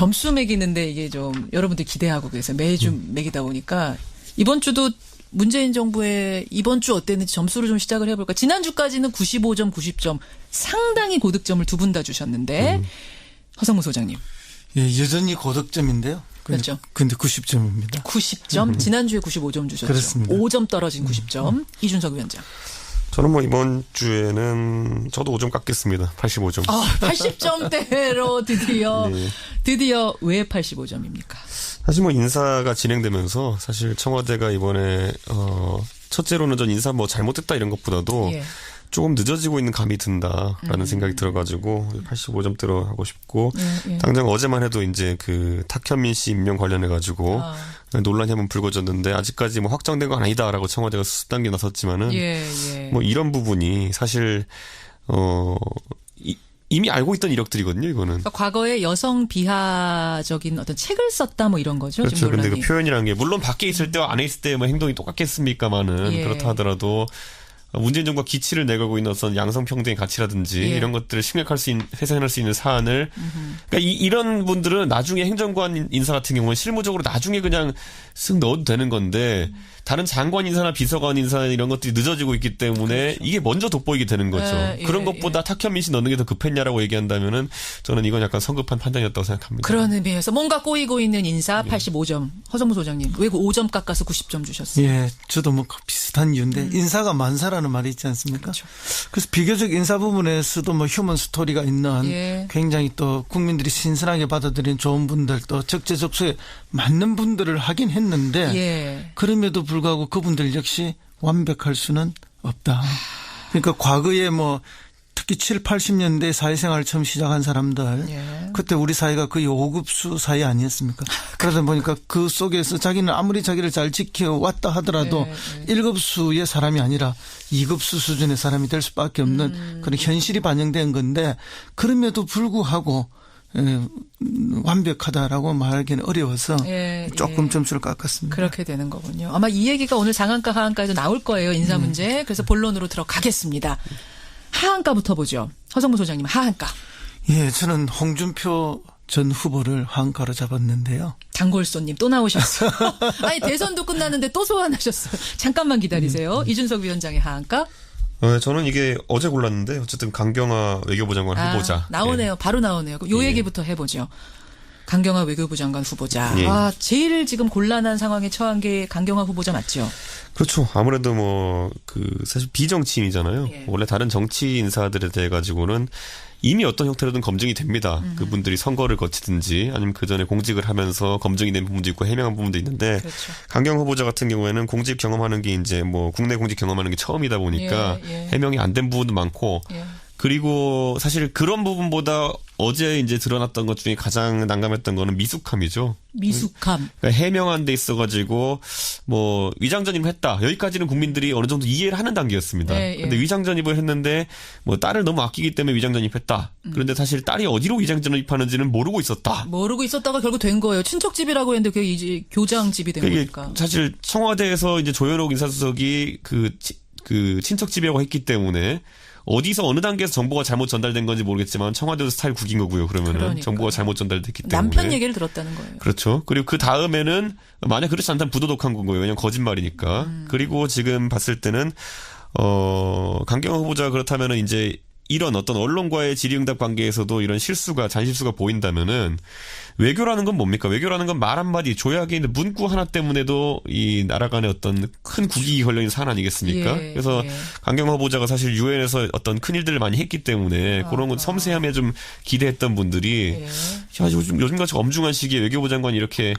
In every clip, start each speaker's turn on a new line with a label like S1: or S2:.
S1: 점수 매기는데 이게 좀 여러분들 기대하고 계세요. 매주 매기다 보니까 이번 주도 문재인 정부의 이번 주 어땠는지 점수를 좀 시작을 해볼까. 지난주까지는 95점, 90점 상당히 고득점을 두 분 다 주셨는데 허성무 소장님.
S2: 예, 여전히 고득점인데요.
S1: 그렇죠.
S2: 근데 90점입니다.
S1: 90점? 지난주에 95점 주셨죠.
S2: 그렇습니다.
S1: 5점 떨어진 90점. 이준석 위원장.
S3: 저는 뭐 이번 주에는 저도 5점 깎겠습니다. 85점.
S1: 80점대로 드디어
S3: 네.
S1: 드디어 왜 85점입니까?
S3: 사실 뭐 인사가 진행되면서 사실 청와대가 이번에 첫째로는 전 인사 뭐 잘못됐다 이런 것보다도
S1: 예.
S3: 조금 늦어지고 있는 감이 든다라는 생각이 들어가지고 85점대로 하고 싶고
S1: 예.
S3: 당장 어제만 해도 이제 그 탁현민 씨 임명 관련해 가지고 논란이 한번 불거졌는데 아직까지 뭐 확정된 건 아니다라고 청와대가 수습 단계 나섰지만은
S1: 예.
S3: 뭐 이런 부분이 사실 이미 알고 있던 이력들이거든요, 이거는.
S1: 그러니까 과거에 여성 비하적인 어떤 책을 썼다 뭐 이런 거죠.
S3: 그렇죠.
S1: 지금
S3: 근데
S1: 논란이.
S3: 그 표현이라는 게 물론 밖에 있을 때와 안에 있을 때 뭐 행동이 똑같겠습니까만은
S1: 예.
S3: 그렇다 하더라도 문재인 정부가 기치를 내걸고 있는 어떤 양성평등의 가치라든지
S1: 예.
S3: 이런 것들을 회상할 수 있는 사안을 그러니까 이런 분들은 나중에 행정관 인사 같은 경우는 실무적으로 나중에 그냥 쓱 넣어도 되는 건데 다른 장관 인사나 비서관 인사 이런 것들이 늦어지고 있기 때문에
S1: 그렇죠.
S3: 이게 먼저 돋보이게 되는 거죠. 그런 것보다 탁현민 씨 넣는 게 더 급했냐라고 얘기한다면은 저는 이건 약간 성급한 판단이었다고 생각합니다.
S1: 그런 의미에서 뭔가 꼬이고 있는 인사 85점. 허성무 소장님. 왜 그 5점 깎아서 90점 주셨어요?
S2: 예, 저도 뭐 비슷한 이유인데 인사가 만사라는 말이 있지 않습니까?
S1: 그렇죠.
S2: 그래서 비교적 인사 부분에서도 뭐 휴먼 스토리가 있는
S1: 예.
S2: 굉장히 또 국민들이 신선하게 받아들인 좋은 분들 또 적재적소에 맞는 분들을 하긴 했는데
S1: 예.
S2: 그럼에도 불구하고 그분들 역시 완벽할 수는 없다. 그러니까 과거에 뭐 특히 7, 80년대 사회생활을 처음 시작한 사람들
S1: 예.
S2: 그때 우리 사회가 거의 5급수 사회 아니었습니까? 그러다 보니까 그 속에서 자기는 아무리 자기를 잘 지켜왔다 하더라도 1급수의 사람이 아니라 2급수 수준의 사람이 될 수밖에 없는 그런 현실이 반영된 건데 그럼에도 불구하고 완벽하다라고 말하기는 어려워서 조금 점수를 깎았습니다.
S1: 그렇게 되는 거군요. 아마 이 얘기가 오늘 장안가 하안가에도 나올 거예요. 인사 문제. 그래서 본론으로 들어가겠습니다. 하안가부터 보죠. 허성무 소장님 하안가.
S2: 예, 저는 홍준표 전 후보를 하안가로 잡았는데요.
S1: 장골손님 또 나오셨어요. 아니 대선도 끝났는데 또 소환하셨어요. 잠깐만 기다리세요. 이준석 위원장의 하안가.
S3: 저는 이게 어제 골랐는데 어쨌든 강경화 외교부 장관 후보자.
S1: 나오네요.
S3: 예.
S1: 바로 나오네요. 요 얘기부터 해보죠. 강경화 외교부 장관 후보자.
S3: 예.
S1: 제일 지금 곤란한 상황에 처한 게 강경화 후보자 맞죠?
S3: 그렇죠. 아무래도 뭐 사실 비정치인이잖아요.
S1: 예.
S3: 원래 다른 정치 인사들에 대해 가지고는 이미 어떤 형태로든 검증이 됩니다. 그분들이 선거를 거치든지 아니면 그 전에 공직을 하면서 검증이 된 부분도 있고 해명한 부분도 있는데
S1: 그렇죠.
S3: 강경 후보자 같은 경우에는 공직 경험하는 게 이제 뭐 국내 공직 경험하는 게 처음이다 보니까 해명이 안 된 부분도 많고 그리고 사실 그런 부분보다 어제 이제 드러났던 것 중에 가장 난감했던 거는 미숙함이죠.
S1: 미숙함.
S3: 그러니까 해명한 데 있어가지고 뭐 위장전입을 했다. 여기까지는 국민들이 어느 정도 이해를 하는 단계였습니다. 그런데 위장전입을 했는데 뭐 딸을 너무 아끼기 때문에 위장전입했다. 그런데 사실 딸이 어디로 위장전입하는지는 모르고 있었다.
S1: 모르고 있었다가 결국 된 거예요. 친척집이라고 했는데 그게 이제 교장집이 된 거니까.
S3: 사실 청와대에서 이제 조현옥 인사수석이 그 친척집이라고 했기 때문에 어디서 어느 단계에서 정보가 잘못 전달된 건지 모르겠지만 청와대도 스타일 국인 거고요. 그러면은 정보가 잘못 전달됐기 때문에
S1: 남편 얘기를 들었다는 거예요.
S3: 그렇죠. 그리고 그 다음에는 만약 그렇지 않다면 부도덕한 건 거예요. 왜냐면 거짓말이니까. 그리고 지금 봤을 때는 강경화 후보자 그렇다면은 이제 이런 어떤 언론과의 질의응답 관계에서도 이런 잔실수가 보인다면은 외교라는 건 뭡니까? 외교라는 건 말 한마디 조약에 있는 문구 하나 때문에도 이 나라 간의 어떤 큰 국익이 걸려있는 사안 아니겠습니까? 그래서 강경화 후보자가 사실 유엔에서 어떤 큰 일들을 많이 했기 때문에 그런 건 섬세함에 좀 기대했던 분들이 요즘같이 엄중한 시기에 외교부 장관이 이렇게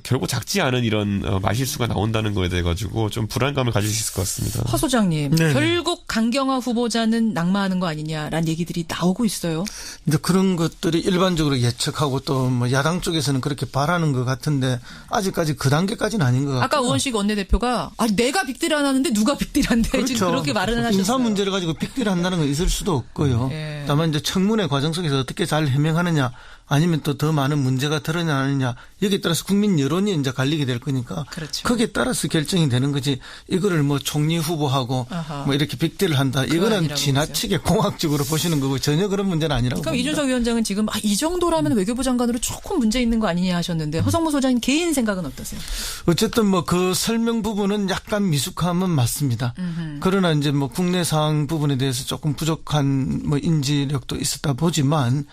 S3: 결국 작지 않은 이런 말실수가 나온다는 거에 대해 가지고 좀 불안감을 가질 수 있을 것 같습니다.
S1: 허 소장님,
S2: 네네.
S1: 결국 강경화 후보자는 낙마하는 거 아니냐라는 얘기들이 나오고 있어요.
S2: 이제 그런 것들이 일반적으로 예측하고 또 뭐 야당 쪽에서는 그렇게 바라는 것 같은데 아직까지 그 단계까지는 아닌 것 같아요.
S1: 아까 우원식 원내대표가 내가 빅딜 안 하는데 누가 빅딜한데
S2: 그렇죠.
S1: 지금 그렇게 말을 하셨어요.
S2: 인사 문제를 가지고 빅딜 한다는 건 있을 수도 없고요.
S1: 예.
S2: 다만 이제 청문회 과정 속에서 어떻게 잘 해명하느냐 아니면 또 더 많은 문제가 드러나느냐 여기에 따라서 국민 여론이 이제 갈리게 될 거니까
S1: 그렇죠.
S2: 거기에 따라서 결정이 되는 거지 이거를 뭐 총리 후보하고
S1: 아하.
S2: 뭐 이렇게 빅딜을 한다 이거는 지나치게 공학적으로 보시는 거고 전혀 그런 문제는 아니라고
S1: 그럼
S2: 봅니다.
S1: 이준석 위원장은 지금 이 정도라면 외교부 장관으로 조금 문제 있는 거 아니냐 하셨는데 허성무 소장님 개인 생각은 어떠세요?
S2: 어쨌든 뭐 그 설명 부분은 약간 미숙함은 맞습니다. 그러나 이제 뭐 국내 상황 부분에 대해서 조금 부족한 뭐 인지력도 있었다 보지만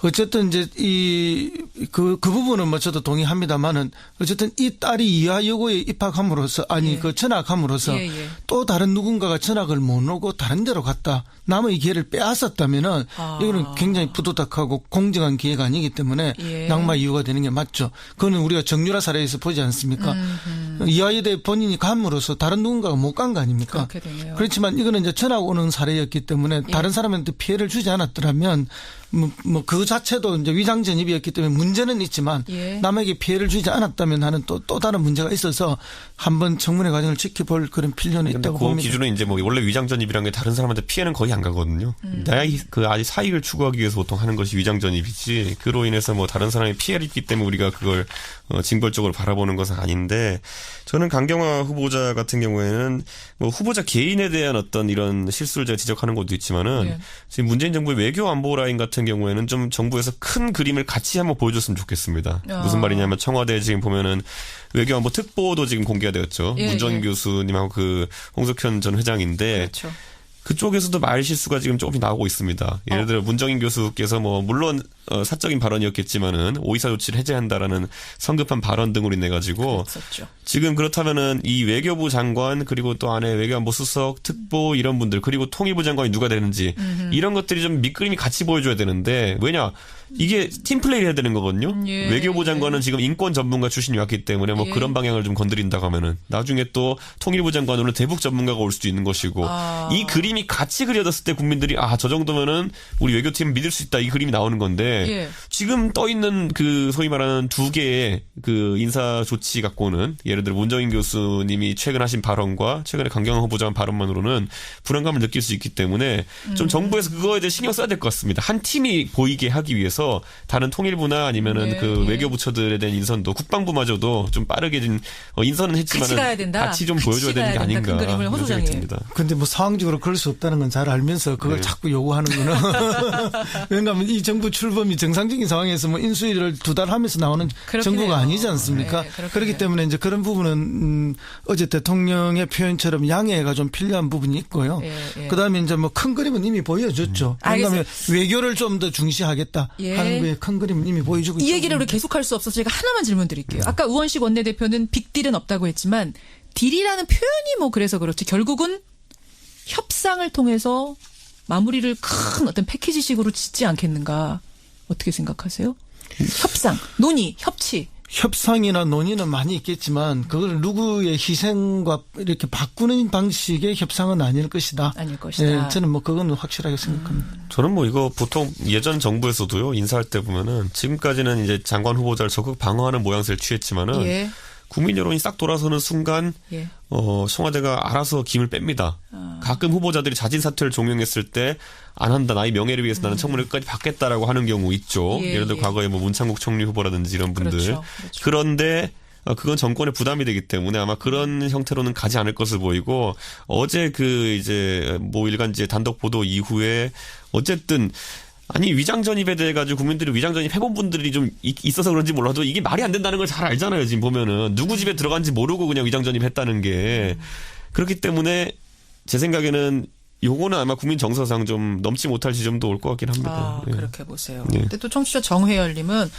S2: 어쨌든 이제 그 부분은 뭐 저도 동의합니다만은 어쨌든 이 딸이 이하여고에 입학함으로써 그 전학함으로써 또 다른 누군가가 전학을 못 오고 다른 데로 갔다 남의 기회를 빼앗았다면은 이거는 굉장히 부도덕하고 공정한 기회가 아니기 때문에 낙마 이유가 되는 게 맞죠. 그거는 우리가 정유라 사례에서 보지 않습니까? 이하여대 본인이 감으로써 다른 누군가가 못 간 거 아닙니까?
S1: 그렇게 되네요.
S2: 그렇지만 이거는 이제 전학 오는 사례였기 때문에 다른 사람한테 피해를 주지 않았더라면 뭐 그 자체도 이제 위장 전입이었기 때문에 문제는 있지만 남에게 피해를 주지 않았다면 하는 또 다른 문제가 있어서 한번 청문회 과정을 지켜볼 그런 필요는 있다고
S3: 그
S2: 봅니다.
S3: 기준은 이제 뭐 원래 위장 전입이라는 게 다른 사람한테 피해는 거의 안 가거든요. 그 아직 사익을 추구하기 위해서 보통 하는 것이 위장 전입이지. 그로 인해서 뭐 다른 사람이 피해를 입기 때문에 우리가 그걸 징벌적으로 바라보는 것은 아닌데 저는 강경화 후보자 같은 경우에는 뭐 후보자 개인에 대한 어떤 이런 실수를 제가 지적하는 것도 있지만은 지금 문재인 정부의 외교 안보 라인 같은 경우에는 좀 정부에서 큰 그림을 같이 한번 보여줬으면 좋겠습니다. 무슨 말이냐면 청와대 지금 보면은 외교안보 특보도 지금 공개가 되었죠. 문전 교수님하고 그 홍석현 전 회장인데
S1: 그렇죠.
S3: 그쪽에서도 말 실수가 지금 조금 나오고 있습니다. 예를 들어 문정인 교수께서 뭐 물론 사적인 발언이었겠지만은 오이사 조치를 해제한다라는 성급한 발언 등으로 인해 가지고 지금 그렇다면은 이 외교부 장관 그리고 또 안에 외교안보 수석 특보 이런 분들 그리고 통일부 장관이 누가 되는지 이런 것들이 좀 밑그림이 같이 보여줘야 되는데 왜냐 이게 팀플레이를 해야 되는 거거든요. 외교부 장관은 지금 인권 전문가 출신이 왔기 때문에 뭐 그런 방향을 좀 건드린다고 하면은 나중에 또 통일부 장관으로는 대북 전문가가 올 수도 있는 것이고 이 그림이 같이 그려졌을 때 국민들이 저 정도면은 우리 외교팀 믿을 수 있다 이 그림이 나오는 건데 지금 떠 있는 그 소위 말하는 두 개의 그 인사 조치 갖고는 예를 들어 문정인 교수님이 최근 하신 발언과 최근에 강경화 후보자 한 발언만으로는 불안감을 느낄 수 있기 때문에 좀 정부에서 그거에 대해 신경 써야 될 것 같습니다. 한 팀이 보이게 하기 위해서 다른 통일부나 아니면은 그 외교부처들에 대한 인선도 국방부마저도 좀 빠르게 좀 인선은 했지만은 같이 좀 보여줘야 되는 게 아닌가 그런 생각이 듭니다.
S2: 그런데 뭐 상황적으로 그럴 수 없다는 건 잘 알면서 그걸 자꾸 요구하는구나. 왜냐하면 이 정부 출범이 정상적인 상황에서 뭐 인수위를 2달 하면서 나오는 정부가 아니지 않습니까? 그렇기 때문에 이제 그런 부분은 어제 대통령의 표현처럼 양해가 좀 필요한 부분이 있고요. 그다음에 이제 뭐 큰 그림은 이미 보여줬죠. 그다음에 외교를 좀 더 중시하겠다. 하는 거에 큰 그림은 이미 보여주고
S1: 이 얘기를 우리 계속할 수 없어서 제가 하나만 질문 드릴게요. 아까 우원식 원내대표는 빅딜은 없다고 했지만 딜이라는 표현이 뭐 그래서 그렇지 결국은 협상을 통해서 마무리를 큰 어떤 패키지식으로 짓지 않겠는가 어떻게 생각하세요? 협상, 논의, 협치.
S2: 협상이나 논의는 많이 있겠지만 그걸 누구의 희생과 이렇게 바꾸는 방식의 협상은 아닐 것이다.
S1: 아닐 것이다.
S2: 저는 뭐 그건 확실하게 생각합니다.
S3: 저는 뭐 이거 보통 예전 정부에서도요 인사할 때 보면은 지금까지는 이제 장관 후보자를 적극 방어하는 모양새를 취했지만은 국민 여론이 싹 돌아서는 순간 청와대가 알아서 김을 뺍니다. 가끔 후보자들이 자진 사퇴를 종용했을 때 안 한다. 나의 명예를 위해서 나는 청문회 끝까지 받겠다라고 하는 경우 있죠. 예를 들어 과거에 뭐 문창국 총리 후보라든지 이런 분들. 그렇죠. 그런데 그건 정권의 부담이 되기 때문에 아마 그런 형태로는 가지 않을 것을 보이고 어제 그 이제 모 일간지의 단독 보도 이후에 어쨌든 아니 위장 전입에 대해 가지고 국민들이 위장 전입 해본 분들이 좀 있어서 그런지 몰라도 이게 말이 안 된다는 걸 잘 알잖아요. 지금 보면은 누구 집에 들어간지 모르고 그냥 위장 전입했다는 게 그렇기 때문에 제 생각에는 요거는 아마 국민 정서상 좀 넘지 못할 지점도 올 것 같긴 합니다.
S1: 그렇게 보세요. 근데 또 청취자 정혜열님은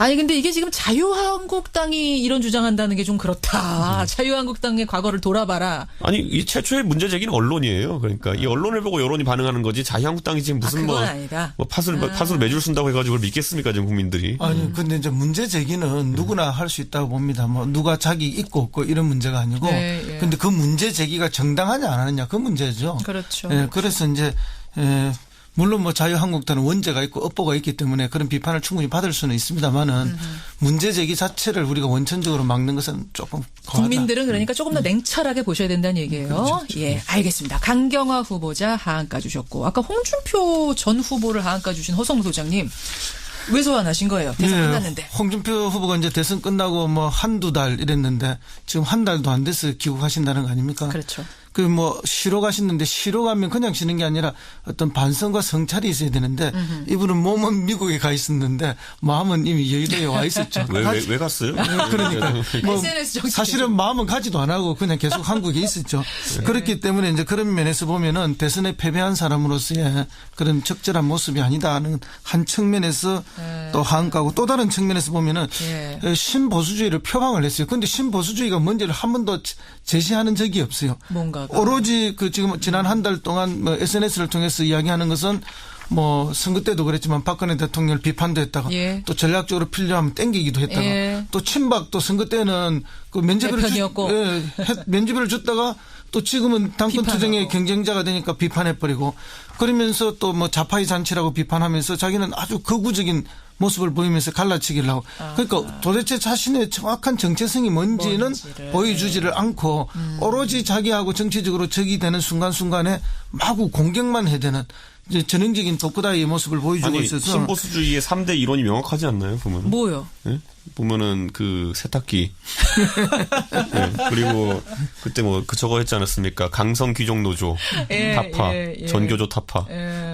S1: 아니 근데 이게 지금 자유한국당이 이런 주장한다는 게 좀 그렇다. 자유한국당의 과거를 돌아봐라.
S3: 아니 이 최초의 문제 제기는 언론이에요. 그러니까 이 언론을 보고 여론이 반응하는 거지 자유한국당이 지금 무슨 뭐 팥을 매줄 쓴다고 해가지고 그걸 믿겠습니까 지금 국민들이.
S2: 아니 근데 이제 문제 제기는 누구나 할 수 있다고 봅니다. 뭐 누가 자기 있고 없고 이런 문제가 아니고. 근데 그 문제 제기가 정당하냐 안 하느냐 그 문제죠.
S1: 그렇죠.
S2: 그래서 이제 물론 뭐 자유한국당은 원죄가 있고 업보가 있기 때문에 그런 비판을 충분히 받을 수는 있습니다만은 문제 제기 자체를 우리가 원천적으로 막는 것은 조금 과하다.
S1: 국민들은 그러니까 조금 더 냉철하게 보셔야 된다는 얘기예요.
S2: 그렇죠.
S1: 예, 알겠습니다. 강경화 후보자 하한가 주셨고 아까 홍준표 전 후보를 하한가 주신 허성무 소장님. 왜 소환하신 거예요? 대선
S2: 예,
S1: 끝났는데.
S2: 홍준표 후보가 이제 대선 끝나고 뭐 한두 달 이랬는데 지금 한 달도 안 돼서 귀국하신다는 거 아닙니까?
S1: 그렇죠.
S2: 그 뭐 쉬러 가시는데 쉬러 가면 그냥 쉬는 게 아니라 어떤 반성과 성찰이 있어야 되는데 이분은 몸은 미국에 가 있었는데 마음은 이미 여의도에 와 있었죠.
S3: 왜 갔어요?
S2: 그러니까 뭐
S1: SNS 정치.
S2: 사실은 마음은 가지도 안 하고 그냥 계속 한국에 있었죠. 그렇기 때문에 이제 그런 면에서 보면은 대선에 패배한 사람으로서의 그런 적절한 모습이 아니다 하는 한 측면에서 또 한가고 또 다른 측면에서 보면은 신보수주의를 표방을 했어요. 그런데 신보수주의가 뭔지를 한 번도 제시하는 적이 없어요.
S1: 뭔가
S2: 오로지 그 지금 지난 한 달 동안 뭐 SNS를 통해서 이야기하는 것은 뭐 선거 때도 그랬지만 박근혜 대통령을 비판도 했다가 또 전략적으로 필요하면 땡기기도 했다가 또 친박도 선거 때는 그 면죄부를 줬다가 또 지금은 당권 투쟁의 경쟁자가 되니까 비판해버리고 그러면서 또 뭐 좌파의 잔치라고 비판하면서 자기는 아주 극우적인 모습을 보이면서 갈라치기를 하고 그러니까 도대체 자신의 정확한 정체성이 뭔지는 보여주지를 않고 오로지 자기하고 정치적으로 적이 되는 순간순간에 마구 공격만 해야 되는 이제 전형적인 독구다이의 모습을 보여주고 있어서
S3: 신보수주의의 3대 이론이 명확하지 않나요? 보면
S1: 뭐요?
S3: 네? 보면은 그 세탁기 네. 그리고 그때 뭐 그 저거 했지 않았습니까? 강성 귀족 노조 타파 전교조 타파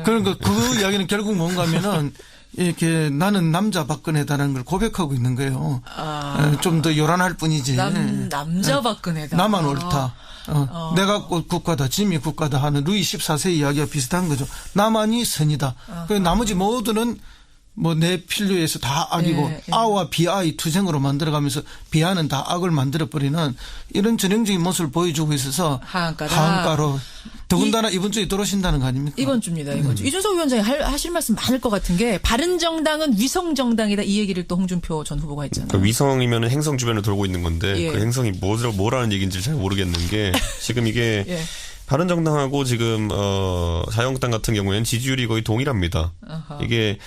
S2: 그러니까 그 이야기는 결국 뭔가 하면은 이렇게 나는 남자 박근혜다라는 걸 고백하고 있는 거예요. 좀 더 요란할 뿐이지.
S1: 남자 박근혜다.
S2: 나만 옳다. 내가 국가다, 짐이 국가다 하는 루이 14세 이야기와 비슷한 거죠. 나만이 선이다. 나머지 모두는 뭐 내 필요에서 다 악이고 아와 비아의 투쟁으로 만들어가면서 비아는 다 악을 만들어버리는 이런 전형적인 모습을 보여주고 있어서 하한가로 더군다나 이번 주에 들어오신다는 거 아닙니까?
S1: 이번 주입니다. 이번 주. 이준석 위원장이 하실 말씀 많을 것 같은 게 바른정당은 위성정당이다 이 얘기를 또 홍준표 전 후보가 했잖아요.
S3: 그러니까 위성이면 행성 주변을 돌고 있는 건데 그 행성이 뭐라는 얘기인지 잘 모르겠는 게 지금 이게 바른정당하고 지금 자유한국당 같은 경우에는 지지율이 거의 동일합니다. 이게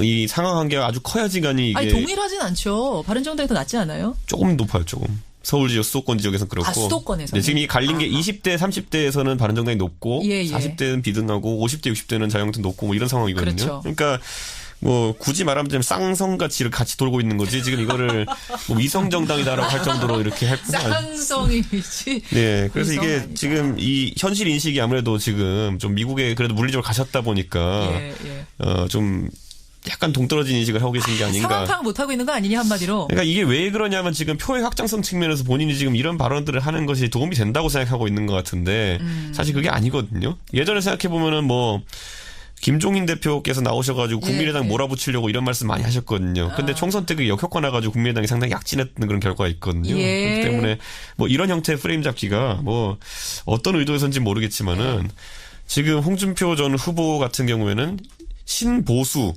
S3: 이 상하 관계가 아주 커야지간이 이게
S1: 동일하진 않죠. 바른정당이 더 낫지 않아요?
S3: 조금 높아요, 조금. 서울 지역 수도권 지역에서는 그렇고.
S1: 수도권에서.
S3: 네, 지금 이 갈린 게 20대, 30대에서는 바른정당이 높고 40대는 비등하고 50대, 60대는 자유한국당 높고 뭐 이런 상황이거든요.
S1: 그렇죠.
S3: 그러니까 뭐 굳이 말하면 쌍성같이 같이 돌고 있는 거지 지금 이거를 뭐 위성정당이다라고 할 정도로 이렇게 할
S1: 쌍성이지.
S3: 네, 그래서 이게
S1: 아니다.
S3: 지금 이 현실 인식이 아무래도 지금 좀 미국에 그래도 물리적으로 가셨다 보니까 좀 약간 동떨어진 인식을 하고 계신 게 아닌가.
S1: 상황 파악 못하고 있는 거 아니냐 한마디로.
S3: 그러니까 이게 왜 그러냐면 지금 표의 확장성 측면에서 본인이 지금 이런 발언들을 하는 것이 도움이 된다고 생각하고 있는 것 같은데 사실 그게 아니거든요. 예전에 생각해 보면은 뭐 김종인 대표께서 나오셔가지고 국민의당 몰아붙이려고 이런 말씀 많이 하셨거든요. 근데 총선 때 그게 역효과 나가지고 국민의당이 상당히 약진했던 그런 결과가 있거든요. 그렇기 때문에 뭐 이런 형태의 프레임 잡기가 뭐 어떤 의도에서인지 모르겠지만은 지금 홍준표 전 후보 같은 경우에는 신보수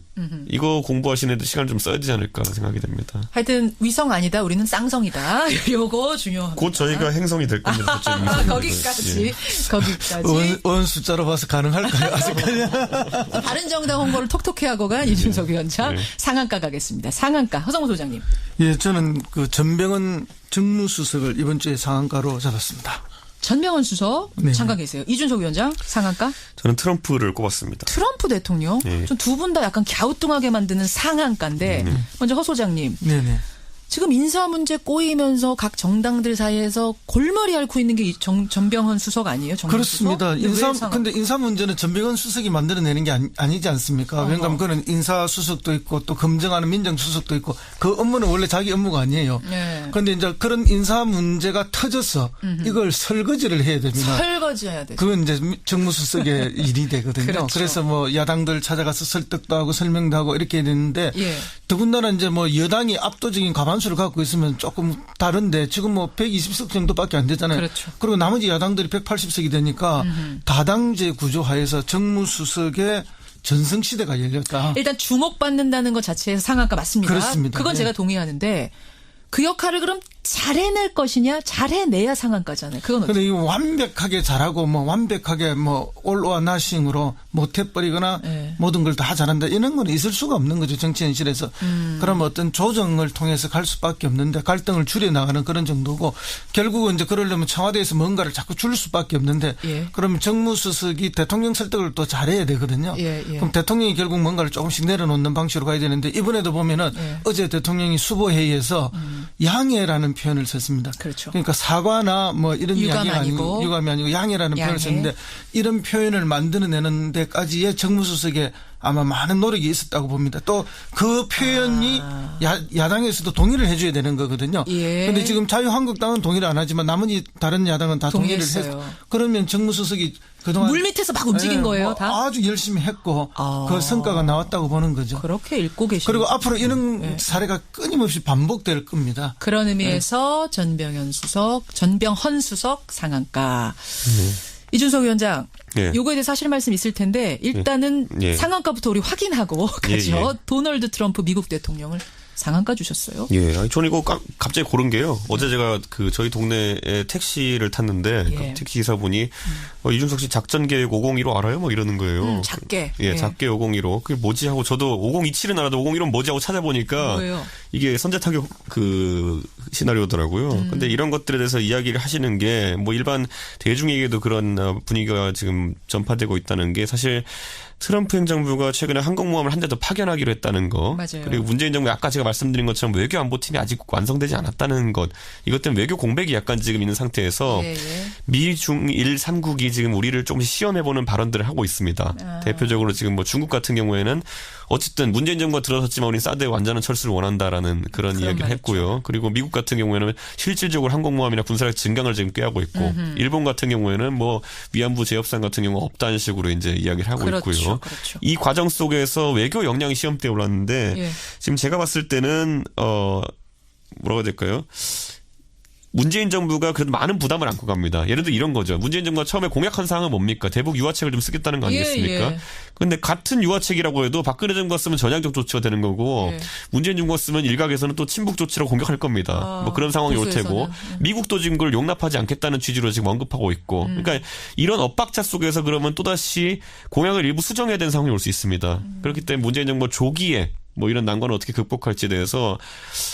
S3: 이거 공부하시는 애들 시간 좀 써야 되지 않을까 생각이 됩니다.
S1: 하여튼 위성 아니다. 우리는 쌍성이다. 요거 중요합니다.
S3: 곧 저희가 행성이 될 겁니다.
S1: 거기까지.
S2: 원 숫자로 봐서 가능할까요? 아직까지.
S1: 바른정당 홍보를 톡톡히 하고 간 이준석 위원장 상한가 가겠습니다. 상한가. 허성무 소장님.
S2: 예, 저는 그 전병헌 정무수석을 이번 주에 상한가로 잡았습니다.
S1: 전병헌 수석 잠깐 계세요. 이준석 위원장 상한가?
S3: 저는 트럼프를 꼽았습니다.
S1: 트럼프 대통령? 전 두 분 다 약간 갸우뚱하게 만드는 상한가인데 먼저 허 소장님.
S2: 네네.
S1: 지금 인사 문제 꼬이면서 각 정당들 사이에서 골머리 앓고 있는 게 전병헌 수석 아니에요?
S2: 그렇습니다. 근데 인사 문제는 전병헌 수석이 만들어내는 게 아니지 않습니까? 왜냐하면 그는 인사 수석도 있고 또 검증하는 민정 수석도 있고 그 업무는 원래 자기 업무가 아니에요. 그런데 이제 그런 인사 문제가 터져서 이걸 설거지를 해야 됩니다.
S1: 설거지해야 되죠.
S2: 그건 이제 정무수석의 일이 되거든요.
S1: 그렇죠.
S2: 그래서 뭐 야당들 찾아가서 설득도 하고 설명도 하고 이렇게 해야 되는데 더군다나 이제 뭐 여당이 압도적인 과반수를 갖고 있으면 조금 다른데 지금 뭐 120석 정도밖에 안 되잖아요.
S1: 그렇죠.
S2: 그리고 나머지 야당들이 180석이 되니까 다당제 구조 하에서 정무수석의 전성시대가 열렸다.
S1: 일단 주목받는다는 것 자체에서 상한가 맞습니다.
S2: 그렇습니다.
S1: 그건 제가 동의하는데 그 역할을 그럼 잘해낼 것이냐, 잘해내야 상한가잖아요. 그건 어떻게?
S2: 근데 이 완벽하게 잘하고 뭐 완벽하게 뭐 올와 나싱으로 못해버리거나
S1: 네.
S2: 모든 걸 다 잘한다 이런 건 있을 수가 없는 거죠. 정치 현실에서. 그럼 어떤 조정을 통해서 갈 수밖에 없는데 갈등을 줄여나가는 그런 정도고 결국은 이제 그러려면 청와대에서 뭔가를 자꾸 줄 수밖에 없는데
S1: 예.
S2: 그러면 정무수석이 대통령 설득을 또 잘해야 되거든요.
S1: 예, 예.
S2: 그럼 대통령이 결국 뭔가를 조금씩 내려놓는 방식으로 가야 되는데 이번에도 보면은
S1: 예.
S2: 어제 대통령이 수보회의에서 양해라는 표현을 썼습니다.
S1: 그렇죠.
S2: 그러니까 사과나 뭐 이런
S1: 유감
S2: 이야기가
S1: 아니고.
S2: 유감이 아니고 양해라는
S1: 양해.
S2: 표현을 썼는데 이런 표현을 만들어내는 데까지의 정무수석에 아마 많은 노력이 있었다고 봅니다. 또 그 표현이 야당에서도 동의를 해줘야 되는 거거든요. 그런데
S1: 예.
S2: 지금 자유한국당은 동의를 안 하지만 나머지 다른 야당은 다 동의를
S1: 동의했어요.
S2: 해서 그러면 정무수석이 그동안
S1: 물 밑에서 막 움직인
S2: 예,
S1: 거예요,
S2: 뭐
S1: 다?
S2: 아주 열심히 했고
S1: 아.
S2: 그 성과가 나왔다고 보는 거죠.
S1: 그렇게 읽고 계시는
S2: 그리고 앞으로 이런 사례가 끊임없이 반복될 겁니다.
S1: 그런 의미에서 전병헌 수석 상한가. 이준석 위원장,
S3: 예.
S1: 요거에 대해서 하실 말씀 있을 텐데 일단은
S3: 예.
S1: 상한가부터 우리 확인하고
S3: 예,
S1: 가죠.
S3: 예.
S1: 도널드 트럼프 미국 대통령을 상한가 주셨어요.
S3: 예, 아니, 저는 이거 갑자기 고른 게요. 어제 제가 저희 동네에 택시를 탔는데
S1: 예.
S3: 그 택시 기사분이 이준석 씨 작전 계획 501호 알아요? 뭐 이러는 거예요.
S1: 작게.
S3: 예, 작게 501호. 그게 뭐지 하고 저도 5027은 알아도 501호는 뭐지 하고 찾아보니까
S1: 뭐예요?
S3: 이게 선제 타격 그 시나리오더라고요. 근데 이런 것들에 대해서 이야기를 하시는 게 뭐 일반 대중에게도 그런 분위기가 지금 전파되고 있다는 게 사실 트럼프 행정부가 최근에 항공모함을 한 대 더 파견하기로 했다는 거.
S1: 맞아요.
S3: 그리고 문재인 정부 아까 제가 말씀드린 것처럼 외교안보팀이 아직 완성되지 않았다는 것. 이것 때문에 외교 공백이 약간 지금 있는 상태에서
S1: 예, 예.
S3: 미, 중, 일 3국이 지금 우리를 조금씩 시험해보는 발언들을 하고 있습니다. 대표적으로 지금 뭐 중국 같은 경우에는 어쨌든 문재인 정부가 들어섰지만 우리는 사드의 완전한 철수를 원한다라는 그런 이야기를 했고요. 그리고 미국 같은 경우에는 실질적으로 항공모함이나 군사력 증강을 지금 꾀하고 있고 일본 같은 경우에는 뭐 위안부 재협상 같은 경우 없다는 식으로 이제 이야기를 하고
S1: 그렇죠,
S3: 있고요.
S1: 그렇죠.
S3: 이 과정 속에서 외교 역량이 시험대에 올랐는데
S1: 예.
S3: 지금 제가 봤을 때는 뭐라고 해야 될까요? 문재인 정부가 그래도 많은 부담을 안고 갑니다. 예를 들어 이런 거죠. 문재인 정부가 처음에 공약한 사항은 뭡니까? 대북 유화책을 좀 쓰겠다는 거 아니겠습니까? 그런데 같은 유화책이라고 해도 박근혜 정부가 쓰면 전향적 조치가 되는 거고
S1: 예.
S3: 문재인 정부가 쓰면 일각에서는 또 친북 조치라고 공격할 겁니다. 뭐 그런 상황이 올 테고 미국도 지금 그걸 용납하지 않겠다는 취지로 지금 언급하고 있고 그러니까 이런 엇박자 속에서 그러면 또다시 공약을 일부 수정해야 되는 상황이 올 수 있습니다. 그렇기 때문에 문재인 정부가 조기에 뭐 이런 난관을 어떻게 극복할지에 대해서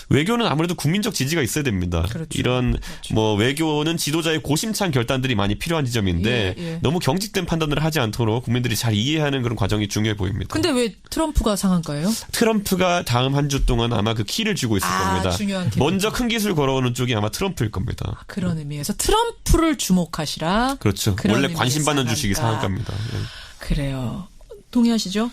S3: 외교는 아무래도 국민적 지지가 있어야 됩니다.
S1: 그렇죠.
S3: 이런 뭐 외교는 지도자의 고심찬 결단들이 많이 필요한 지점인데
S1: 예.
S3: 너무 경직된 판단을 하지 않도록 국민들이 잘 이해하는 그런 과정이 중요해 보입니다.
S1: 근데 왜 트럼프가 상한가예요?
S3: 트럼프가 다음 한 주 동안 아마 그 키를 쥐고 있을 겁니다.
S1: 중요한 키.
S3: 먼저 큰 기술 걸어오는 쪽이 아마 트럼프일 겁니다.
S1: 그런 의미에서 트럼프를 주목하시라.
S3: 그렇죠.
S1: 그런
S3: 원래
S1: 의미의
S3: 관심 받는
S1: 상한가.
S3: 주식이 상한가입니다. 예.
S1: 그래요. 동의하시죠?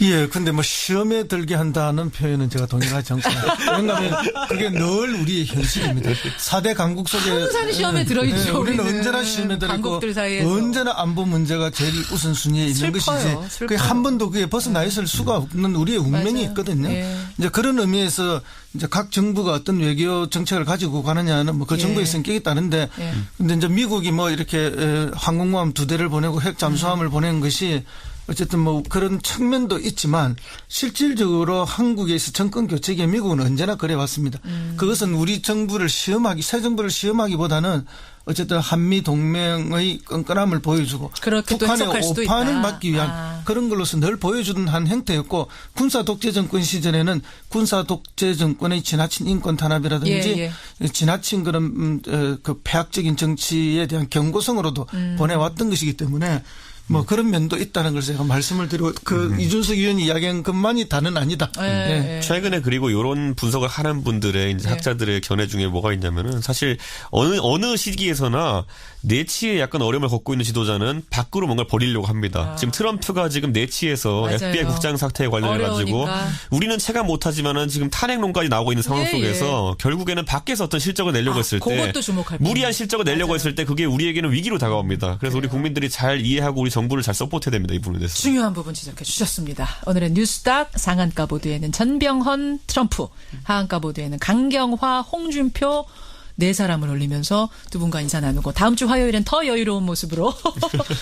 S2: 예, 근데 뭐 시험에 들게 한다는 표현은 제가 동의하지 않습니다. 왜냐하면 그게 늘 우리의 현실입니다. 4대 강국 속에
S1: 항상 시험에 들어있죠.
S2: 우리는
S1: 우리는.
S2: 언제나 시험에 들어있고
S1: 강국들 사이에서.
S2: 언제나 안보 문제가 제일 우선순위에 있는
S1: 슬퍼요.
S2: 것이지.
S1: 슬퍼요.
S2: 그게 한 번도 그게 벗어나 있을 수가 없는 우리의 운명이
S1: 맞아요.
S2: 있거든요.
S1: 예.
S2: 이제 그런 의미에서 이제 각 정부가 어떤 외교 정책을 가지고 가느냐는 뭐 그
S1: 예.
S2: 정부의 성격이 다른데
S1: 예.
S2: 근데 이제 미국이 뭐 이렇게 항공모함 2대를 보내고 핵 잠수함을 보낸 것이 어쨌든 뭐 그런 측면도 있지만 실질적으로 한국에서 정권 교체기에 미국은 언제나 그래왔습니다. 그것은 우리 정부를 새 정부를 시험하기보다는 어쨌든 한미 동맹의 끈끈함을 보여주고
S1: 그렇게 또 해석할
S2: 북한의
S1: 수도
S2: 오판을
S1: 있다.
S2: 막기 위한 그런 걸로서 늘 보여주던 한 형태였고 군사 독재 정권 시절에는 군사 독재 정권의 지나친 인권 탄압이라든지 지나친 그런 그 폐악적인 정치에 대한 경고성으로도 보내왔던 것이기 때문에 뭐 그런 면도 있다는 걸 제가 말씀을 드리고 이준석 의원이 이야기한 것만이 다는 아니다.
S1: 예.
S3: 최근에 그리고 이런 분석을 하는 분들의 이제 학자들의 견해 중에 뭐가 있냐면은 사실 어느 시기에서나 내치에 약간 어려움을 겪고 있는 지도자는 밖으로 뭔가를 버리려고 합니다. 지금 트럼프가 지금 내치에서
S1: 맞아요.
S3: FBI 국장 사태에 관련해 가지고
S1: 어려우니까.
S3: 우리는 체감 못하지만은 지금 탄핵론까지 나오고 있는 상황 속에서 결국에는 밖에서 어떤 실적을 내려고 했을 때
S1: 그것도 주목할
S3: 무리한 실적을 내려고 했을 때 그게 우리에게는 위기로 다가옵니다. 그래서 우리 국민들이 잘 이해하고 우리 정부를 잘 서포트해야 됩니다. 이 부분에 대해서.
S1: 중요한 부분 지적해 주셨습니다. 오늘은 뉴스닥 상한가 보도에는 전병헌 트럼프, 하한가 보도에는 강경화 홍준표 네 사람을 올리면서 두 분과 인사 나누고 다음 주 화요일엔 더 여유로운 모습으로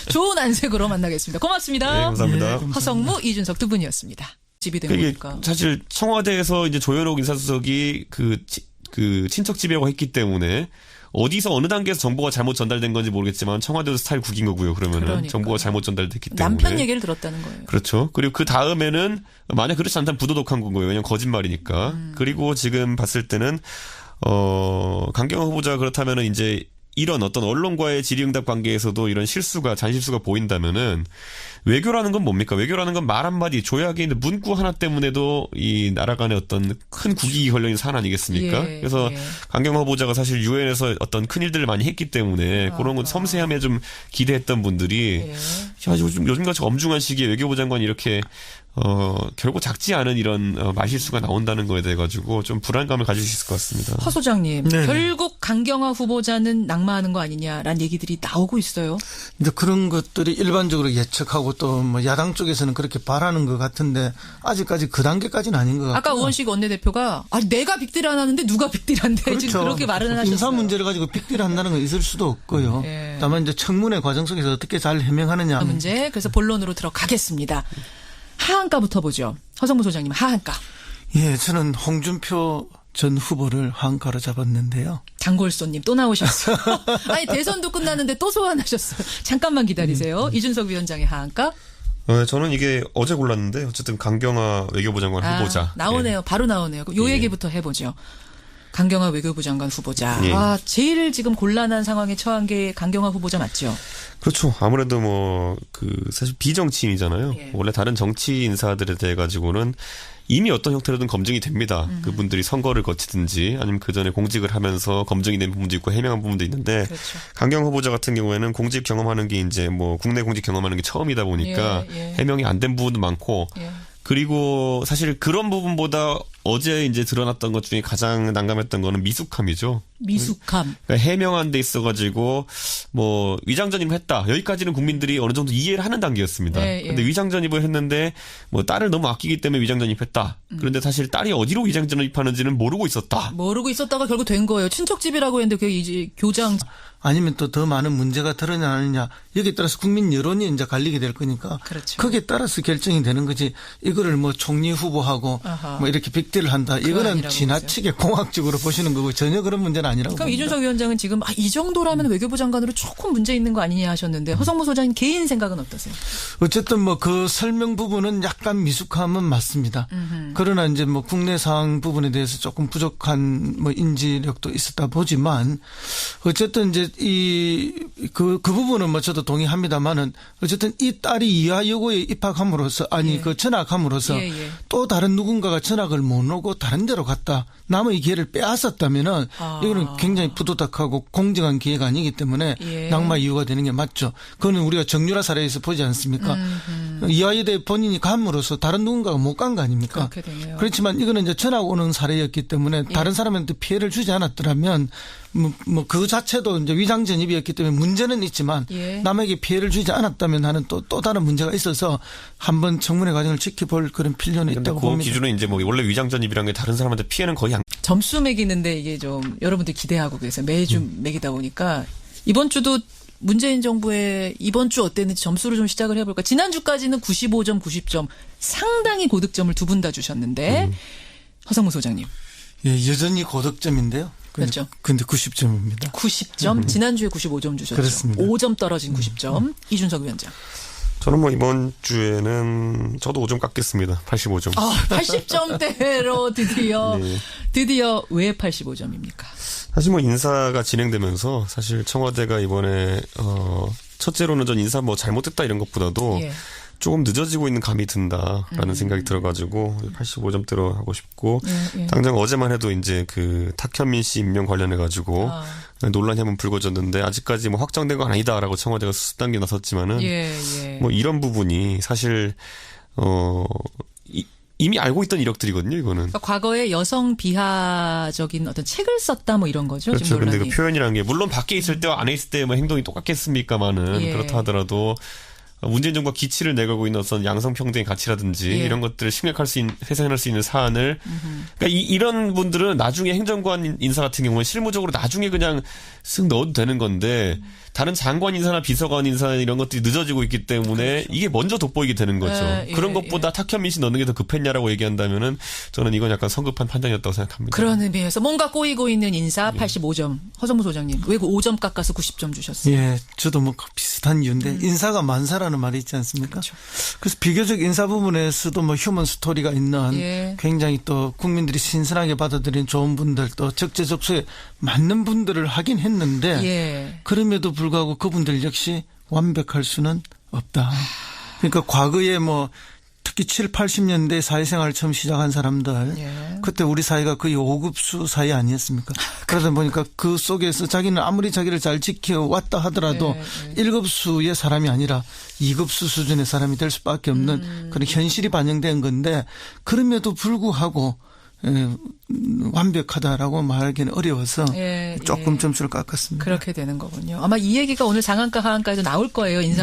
S1: 좋은 안색으로 만나겠습니다. 고맙습니다.
S3: 네, 감사합니다.
S1: 허성무, 이준석 두 분이었습니다. 집이 된
S3: 이게
S1: 거니까.
S3: 사실 청와대에서 이제 조현옥 인사수석이 그 그 친척 집이라고 했기 때문에 어디서 어느 단계에서 정보가 잘못 전달된 건지 모르겠지만 청와대도 스타일 국인 거고요. 그러면은
S1: 그러니까요.
S3: 정보가 잘못 전달됐기 때문에
S1: 남편 얘기를 들었다는 거예요.
S3: 그렇죠. 그리고 그 다음에는 만약 그렇지 않다면 부도덕한 거예요. 왜냐면 거짓말이니까. 그리고 지금 봤을 때는 강경화 후보자 그렇다면은 이제 이런 어떤 언론과의 질의응답 관계에서도 이런 잔실수가 보인다면은 외교라는 건 뭡니까? 외교라는 건 말 한마디, 조약에 있는 문구 하나 때문에도 이 나라 간의 어떤 큰 국익이 걸려있는 사안 아니겠습니까?
S1: 예,
S3: 그래서
S1: 예.
S3: 강경화 후보자가 사실 유엔에서 어떤 큰 일들을 많이 했기 때문에 그런 건 섬세함에 좀 기대했던 분들이
S1: 예.
S3: 야, 요즘같이 엄중한 시기에 외교부 장관이 이렇게 결국 작지 않은 이런 말실수가 나온다는 거에 대해 가지고 좀 불안감을 가질 수 있을 것 같습니다.
S1: 허 소장님,
S2: 네.
S1: 결국 강경화 후보자는 낙마하는 거 아니냐라는 얘기들이 나오고 있어요.
S2: 이제 그런 것들이 일반적으로 예측하고 또 뭐 야당 쪽에서는 그렇게 바라는 것 같은데 아직까지 그 단계까지는 아닌 것 같아요.
S1: 아까 우원식 원내대표가 내가 빅딜 안 하는데 누가 빅딜한데 지금 그렇게 말을 하셨어요.
S2: 인사 문제를 가지고 빅딜 한다는 건 있을 수도 없고요.
S1: 예.
S2: 다만 이제 청문회 과정 속에서 어떻게 잘 해명하느냐.
S1: 문제. 그래서 본론으로 들어가겠습니다. 하한가부터 보죠. 허성무 소장님 하한가.
S2: 예, 저는 홍준표 전 후보를 하한가로 잡았는데요.
S1: 장골손님 또 나오셨어요. 아니 대선도 끝났는데 또 소환하셨어요. 잠깐만 기다리세요. 이준석 위원장의 하한가.
S3: 저는 이게 어제 골랐는데 어쨌든 강경화 외교부 장관 후보자.
S1: 나오네요. 바로 나오네요. 그럼 요 얘기부터 해보죠. 강경화 외교부 장관 후보자.
S3: 예.
S1: 제일 지금 곤란한 상황에 처한 게 강경화 후보자 맞죠?
S3: 그렇죠. 아무래도 사실 비정치인이잖아요.
S1: 예.
S3: 원래 다른 정치 인사들에 대해 가지고는 이미 어떤 형태로든 검증이 됩니다. 그분들이 선거를 거치든지 아니면 그 전에 공직을 하면서 검증이 된 부분도 있고 해명한 부분도 있는데
S1: 그렇죠.
S3: 강경화 후보자 같은 경우에는 공직 경험하는 게 이제 국내 공직 경험하는 게 처음이다 보니까
S1: 예.
S3: 해명이 안 된 부분도 많고
S1: 예.
S3: 그리고 사실 그런 부분보다 어제 이제 드러났던 것 중에 가장 난감했던 거는 미숙함이죠.
S1: 미숙함.
S3: 그러니까 해명한 데 있어가지고 위장 전입을 했다. 여기까지는 국민들이 어느 정도 이해를 하는 단계였습니다.
S1: 예, 예.
S3: 그런데 위장 전입을 했는데 딸을 너무 아끼기 때문에 위장 전입했다. 그런데 사실 딸이 어디로 위장 전입하는지는 모르고 있었다.
S1: 모르고 있었다가 결국 된 거예요. 친척집이라고 했는데 그게 이제 교장.
S2: 아니면 또 더 많은 문제가 드러나느냐 여기에 따라서 국민 여론이 이제 갈리게 될 거니까
S1: 그렇죠.
S2: 거기에 따라서 결정이 되는 거지 이거를 총리 후보하고
S1: 아하.
S2: 이렇게 빅딜을 한다 이거는
S1: 아니라고
S2: 지나치게 공학적으로 보시는 거고 전혀 그런 문제는 아니라고
S1: 그럼
S2: 봅니다.
S1: 이준석 위원장은 지금 이 정도라면 외교부 장관으로 조금 문제 있는 거 아니냐 하셨는데 허성무 소장님 개인 생각은 어떠세요?
S2: 어쨌든 그 설명 부분은 약간 미숙함은 맞습니다. 그러나 이제 국내 상황 부분에 대해서 조금 부족한 인지력도 있었다 보지만 어쨌든 이제 그 부분은 저도 동의합니다만은 어쨌든 이 딸이 이하 여고에 입학함으로써 전학함으로써
S1: 예.
S2: 또 다른 누군가가 전학을 못 오고 다른 데로 갔다 남의 기회를 빼앗았다면은 이거는 굉장히 부도덕하고 공정한 기회가 아니기 때문에
S1: 예.
S2: 낙마 이유가 되는 게 맞죠. 그거는 우리가 정유라 사례에서 보지 않습니까? 이하여대 본인이 감으로써 다른 누군가가 못 간 거 아닙니까?
S1: 그렇게 되네요.
S2: 그렇지만 이거는 이제 전학 오는 사례였기 때문에 다른 사람한테 피해를 주지 않았더라면 그 자체도 이제 위장 전입이었기 때문에 문제는 있지만
S1: 예.
S2: 남에게 피해를 주지 않았다면 하는 또 다른 문제가 있어서 한번 청문회 과정을 지켜볼 그런 필요는
S3: 근데
S2: 있다고
S3: 그
S2: 봅니다.
S3: 기준은 이제 원래 위장 전입이란 게 다른 사람한테 피해는 거의 안.
S1: 점수 매기는데 이게 좀 여러분들 기대하고 계세요. 매주 매기다 보니까 이번 주도 문재인 정부의 이번 주 어땠는지 점수를 좀 시작을 해볼까. 지난주까지는 95점, 90점 상당히 고득점을 두 분 다 주셨는데 허성무 소장님.
S2: 예, 여전히 고득점인데요.
S1: 그렇죠.
S2: 근데 90점입니다.
S1: 90점, 지난주에 95점 주셨죠.
S2: 그렇습니다.
S1: 5점 떨어진 90점. 이준석 위원장.
S3: 저는 이번 주에는 저도 5점 깎겠습니다. 85점.
S1: 80점대로 드디어 왜 85점입니까?
S3: 사실 인사가 진행되면서 사실 청와대가 이번에 첫째로는 전 인사 잘못했다 이런 것보다도
S1: 예.
S3: 조금 늦어지고 있는 감이 든다라는 생각이 들어가지고 85점대로 하고 싶고
S1: 예.
S3: 당장 어제만 해도 이제 그 탁현민 씨 임명 관련해 가지고 논란이 한번 불거졌는데 아직까지 확정된 건 아니다라고 청와대가 수습 단계 나섰지만은 이런 부분이 사실 이미 알고 있던 이력들이거든요, 이거는.
S1: 그러니까 과거에 여성 비하적인 어떤 책을 썼다 이런 거죠.
S3: 그렇죠.
S1: 지금
S3: 근데
S1: 논란이.
S3: 그 표현이라는 게 물론 밖에 있을 때와 안에 있을 때 행동이 똑같겠습니까만은
S1: 예.
S3: 그렇다 하더라도 문재인 정부가 기치를 내걸고 있는 어떤 양성평등의 가치라든지
S1: 예.
S3: 이런 것들을 회생할 수 있는 사안을 그러니까 이런 분들은 나중에 행정관 인사 같은 경우는 실무적으로 나중에 그냥 쓱 넣어도 되는 건데 다른 장관 인사나 비서관 인사 이런 것들이 늦어지고 있기 때문에
S1: 그렇죠.
S3: 이게 먼저 돋보이게 되는 거죠.
S1: 예,
S3: 그런 것보다 탁현민 씨 넣는 게 더 급했냐라고 얘기한다면은 저는 이건 약간 성급한 판단이었다고 생각합니다.
S1: 그런 의미에서 뭔가 꼬이고 있는 인사 85점. 허정무 소장님. 왜 5점 깎아서 90점 주셨어요?
S2: 예, 저도 뭐 비슷한 이유인데 인사가 만사라는 말이 있지 않습니까?
S1: 그렇죠.
S2: 그래서 비교적 인사 부분에서도 뭐 휴먼 스토리가 있는
S1: 예.
S2: 굉장히 또 국민들이 신선하게 받아들인 좋은 분들 또 적재적소에 맞는 분들을 하긴 했는데
S1: 예.
S2: 그럼에도 불구하고 그분들 역시 완벽할 수는 없다. 그러니까 과거에 뭐 특히 7, 80년대 사회생활을 처음 시작한 사람들
S1: 예.
S2: 그때 우리 사회가 거의 5급수 사회 아니었습니까? 그러다 보니까 그 속에서 자기는 아무리 자기를 잘 지켜왔다 하더라도
S1: 예.
S2: 1급수의 사람이 아니라 2급수 수준의 사람이 될 수밖에 없는 그런 현실이 반영된 건데 그럼에도 불구하고 완벽하다라고 말하기는 어려워서
S1: 예,
S2: 조금
S1: 예.
S2: 점수를 깎았습니다.
S1: 그렇게 되는 거군요. 아마 이 얘기가 오늘 장안가 하안가에도 나올 거예요. 인사